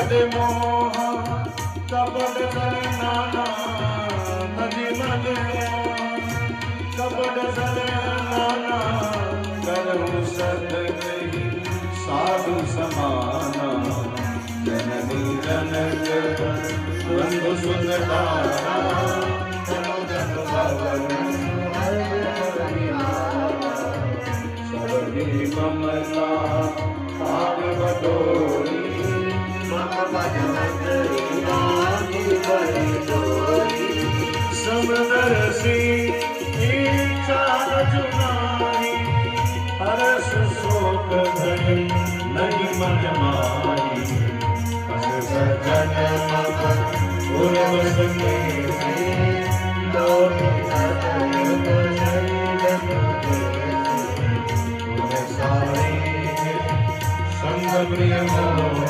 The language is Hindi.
कपट मोह कपट कर नाना नदी मन कपट कर नाना करूँ सद नहीं साधु समाना जननी जनक बंधु सुंदराना जनो जन भवन सबकी ममता भाग बटोरी मम भजन समदर्शी इच्छा जुनाई हरस शोक धन नहीं मन माई हस सजन मम पूर्व संगे लोट सारे संग प्रिय मोह